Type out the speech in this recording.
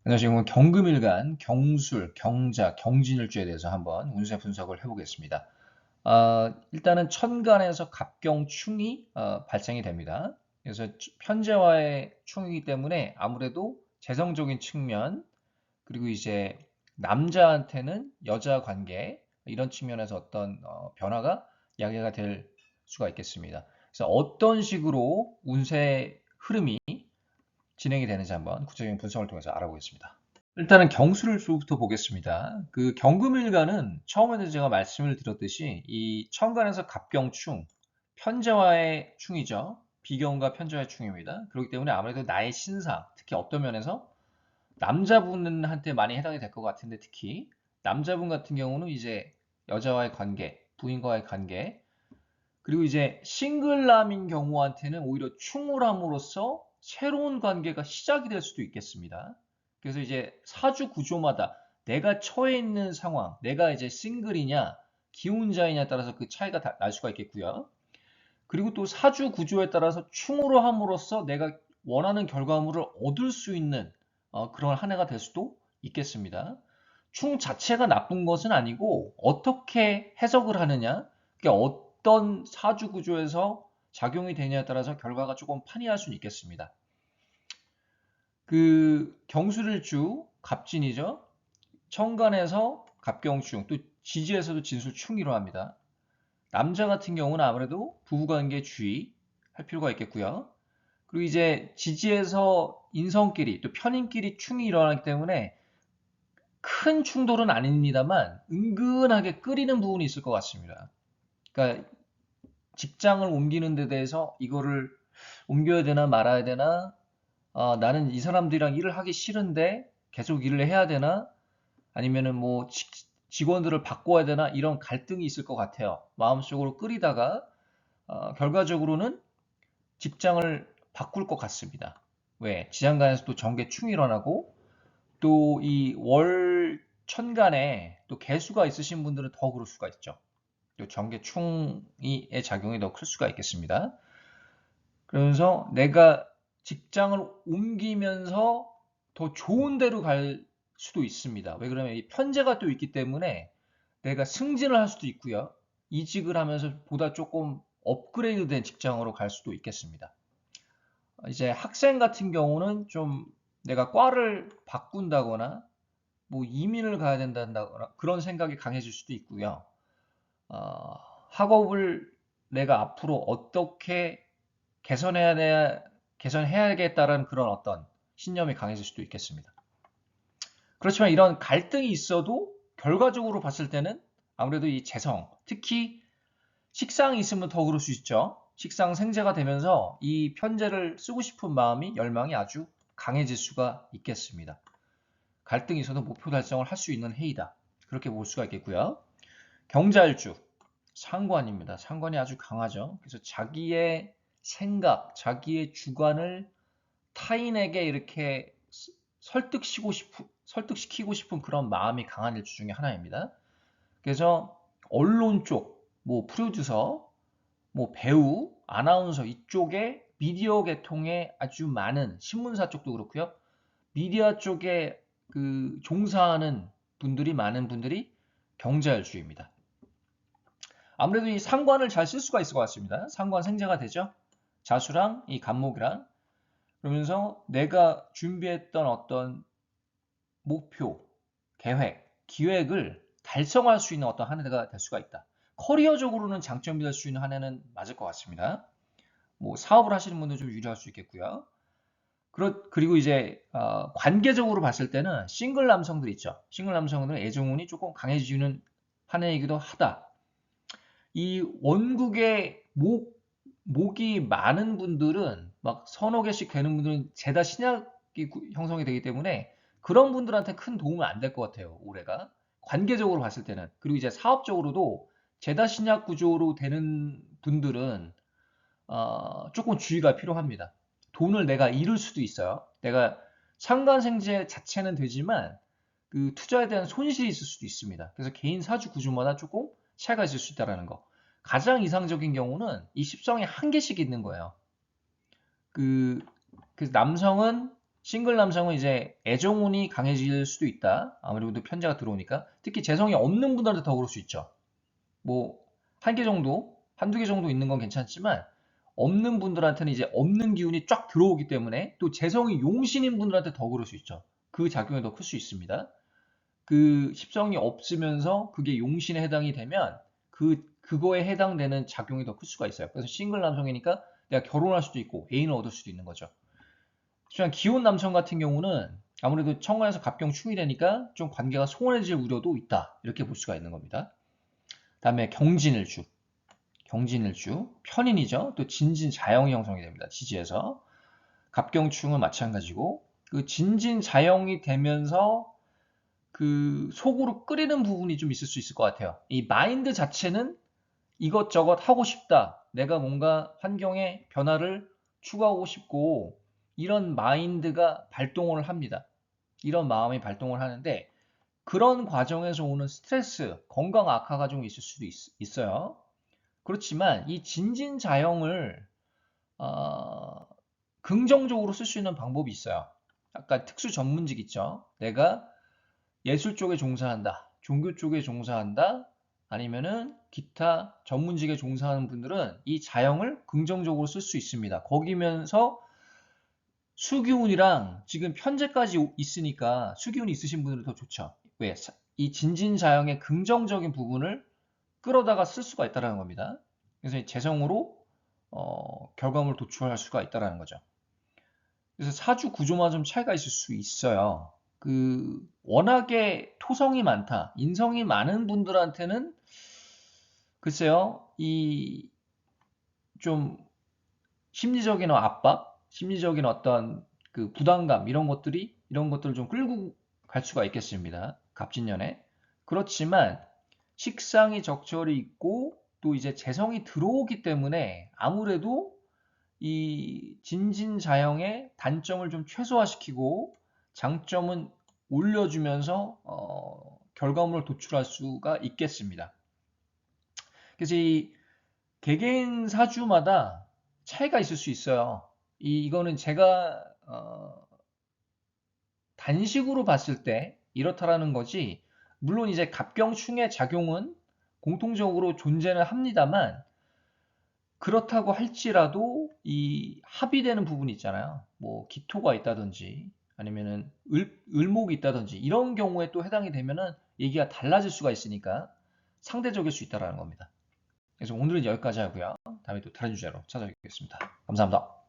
그래서 지금 경금일간, 경술, 경자, 경진일주에 대해서 한번 운세 분석을 해보겠습니다. 일단은 천간에서 갑경충이 발생이 됩니다. 그래서 편재와의 충이기 때문에 아무래도 재성적인 측면, 그리고 이제 남자한테는 여자 관계, 이런 측면에서 어떤 변화가 야기가 될 수가 있겠습니다. 그래서 어떤 식으로 운세 흐름이 진행이 되는지 한번 구체적인 분석을 통해서 알아보겠습니다. 일단은 경술수부터 보겠습니다. 그 경금일간은 처음에도 제가 말씀을 드렸듯이 이 천간에서 갑경충, 편재와의 충이죠. 비경과 편재와의 충입니다. 그렇기 때문에 아무래도 나의 신상, 특히 어떤 면에서 남자분한테 많이 해당이 될 것 같은데, 특히 남자분 같은 경우는 이제 여자와의 관계, 부인과의 관계, 그리고 이제 싱글남인 경우한테는 오히려 충을 함으로써 새로운 관계가 시작이 될 수도 있겠습니다. 그래서 이제 사주 구조마다 내가 처해 있는 상황, 내가 이제 싱글이냐, 기혼자이냐에 따라서 그 차이가 날 수가 있겠고요. 그리고 또 사주 구조에 따라서 충으로 함으로써 내가 원하는 결과물을 얻을 수 있는 그런 한 해가 될 수도 있겠습니다. 충 자체가 나쁜 것은 아니고 어떻게 해석을 하느냐, 그러니까 어떤 사주 구조에서 작용이 되냐에 따라서 결과가 조금 판이할 수는 있겠습니다. 그 경술일주 갑진이죠. 천간에서 갑경충, 또 지지에서도 진술충이로 합니다. 남자 같은 경우는 아무래도 부부관계 주의할 필요가 있겠고요. 그리고 이제 지지에서 인성끼리 또 편인끼리 충이 일어나기 때문에 큰 충돌은 아닙니다만 은근하게 끓이는 부분이 있을 것 같습니다. 그러니까 직장을 옮기는 데 대해서 이거를 옮겨야 되나 말아야 되나, 나는 이 사람들이랑 일을 하기 싫은데 계속 일을 해야 되나, 아니면은 뭐 직원들을 바꿔야 되나, 이런 갈등이 있을 것 같아요. 마음속으로 끓이다가 결과적으로는 직장을 바꿀 것 같습니다. 왜? 지장간에서 또 정계충이 일어나고 또 이 월 천간에 또 개수가 있으신 분들은 더 그럴 수가 있죠. 또 정계충의 작용이 더 클 수가 있겠습니다. 그러면서 내가 직장을 옮기면서 더 좋은 데로 갈 수도 있습니다. 왜 그러면 이 편제가 또 있기 때문에 내가 승진을 할 수도 있고요. 이직을 하면서 보다 조금 업그레이드된 직장으로 갈 수도 있겠습니다. 이제 학생 같은 경우는 좀 내가 과를 바꾼다거나 뭐 이민을 가야 된다거나 그런 생각이 강해질 수도 있고요. 어, 학업을 내가 앞으로 어떻게 개선해야겠다는 그런 어떤 신념이 강해질 수도 있겠습니다. 그렇지만 이런 갈등이 있어도 결과적으로 봤을 때는 아무래도 이 재성, 특히 식상이 있으면 더 그럴 수 있죠. 식상 생재가 되면서 이 편제를 쓰고 싶은 마음이, 열망이 아주 강해질 수가 있겠습니다. 갈등이 있어도 목표 달성을 할 수 있는 해이다. 그렇게 볼 수가 있겠고요. 경자일주, 상관입니다. 상관이 아주 강하죠. 그래서 자기의 생각, 자기의 주관을 타인에게 이렇게 설득시키고 싶은 그런 마음이 강한 일주 중에 하나입니다. 그래서 언론 쪽, 뭐 프로듀서, 뭐 배우, 아나운서 이쪽에 미디어 계통에 아주 많은 신문사 쪽도 그렇고요. 미디어 쪽에 그 종사하는 분들이 많은 분들이 경자일주입니다. 아무래도 이 상관을 잘 쓸 수가 있을 것 같습니다. 상관 생재가 되죠. 자수랑 이 간목이랑 그러면서 내가 준비했던 어떤 목표, 계획, 기획을 달성할 수 있는 어떤 한 해가 될 수가 있다. 커리어적으로는 장점이 될 수 있는 한 해는 맞을 것 같습니다. 뭐 사업을 하시는 분들 좀 유리할 수 있겠고요. 그리고 이제 관계적으로 봤을 때는 싱글 남성들 있죠. 싱글 남성들은 애정운이 조금 강해지는 한 해이기도 하다. 이 원국의 목이 많은 분들은 막 서너 개씩 되는 분들은 죄다 신약이 형성이 되기 때문에 그런 분들한테 큰 도움은 안 될 것 같아요. 올해가. 관계적으로 봤을 때는. 그리고 이제 사업적으로도 죄다 신약 구조로 되는 분들은 조금 주의가 필요합니다. 돈을 내가 잃을 수도 있어요. 내가 상관생제 자체는 되지만 그 투자에 대한 손실이 있을 수도 있습니다. 그래서 개인 사주 구조마다 조금 차이가 있을 수 있다는 거. 가장 이상적인 경우는 이 십성이 한 개씩 있는 거예요. 그, 그 남성은 싱글 남성은 이제 애정운이 강해질 수도 있다. 아무래도 편제가 들어오니까. 특히 재성이 없는 분들한테 더 그럴 수 있죠. 뭐, 한 개 정도, 한두 개 정도 있는 건 괜찮지만, 없는 분들한테는 이제 없는 기운이 쫙 들어오기 때문에 또 재성이 용신인 분들한테 더 그럴 수 있죠. 그 작용이 더 클 수 있습니다. 그 십성이 없으면서 그게 용신에 해당이 되면 그거에 해당되는 작용이 더 클 수가 있어요. 그래서 싱글 남성이니까 내가 결혼할 수도 있고 애인을 얻을 수도 있는 거죠. 하지만 기혼 남성 같은 경우는 아무래도 천간에서 갑경충이 되니까 좀 관계가 소원해질 우려도 있다. 이렇게 볼 수가 있는 겁니다. 다음에 경진일주. 경진일주. 편인이죠. 또 진진자영이 형성이 됩니다. 지지에서. 갑경충은 마찬가지고 그 진진자영이 되면서 그 속으로 끓이는 부분이 좀 있을 수 있을 것 같아요. 이 마인드 자체는 이것저것 하고 싶다. 내가 뭔가 환경에 변화를 추구하고 싶고 이런 마인드가 발동을 합니다. 이런 마음이 발동을 하는데 그런 과정에서 오는 스트레스, 건강 악화가 좀 있을 수도 있어요. 그렇지만 이 진진자영을 긍정적으로 쓸 수 있는 방법이 있어요. 아까 특수 전문직 있죠. 내가 예술 쪽에 종사한다, 종교 쪽에 종사한다, 아니면은 기타 전문직에 종사하는 분들은 이 자영을 긍정적으로 쓸 수 있습니다. 거기면서 수기운이랑 지금 편제까지 있으니까 수기운이 있으신 분들은 더 좋죠. 왜? 이 진진자영의 긍정적인 부분을 끌어다가 쓸 수가 있다는 겁니다. 그래서 재성으로 결과물을 도출할 수가 있다는 거죠. 그래서 사주 구조만 좀 차이가 있을 수 있어요. 그 워낙에 토성이 많다, 인성이 많은 분들한테는 글쎄요, 이 좀 심리적인 압박, 심리적인 어떤 그 부담감 이런 것들을 좀 끌고 갈 수가 있겠습니다. 갑진년에. 그렇지만 식상이 적절히 있고 또 이제 재성이 들어오기 때문에 아무래도 이 진진자영의 단점을 좀 최소화시키고 장점은 올려주면서 결과물을 도출할 수가 있겠습니다. 그래서 이 개개인 사주마다 차이가 있을 수 있어요. 이거는 제가 단식으로 봤을 때 이렇다라는 거지. 물론 이제 갑경충의 작용은 공통적으로 존재는 합니다만 그렇다고 할지라도 이 합의되는 부분이 있잖아요. 뭐 기토가 있다든지 아니면은 을목이 있다든지 이런 경우에 또 해당이 되면은 얘기가 달라질 수가 있으니까 상대적일 수 있다라는 겁니다. 그래서 오늘은 여기까지 하고요. 다음에 또 다른 주제로 찾아뵙겠습니다. 감사합니다.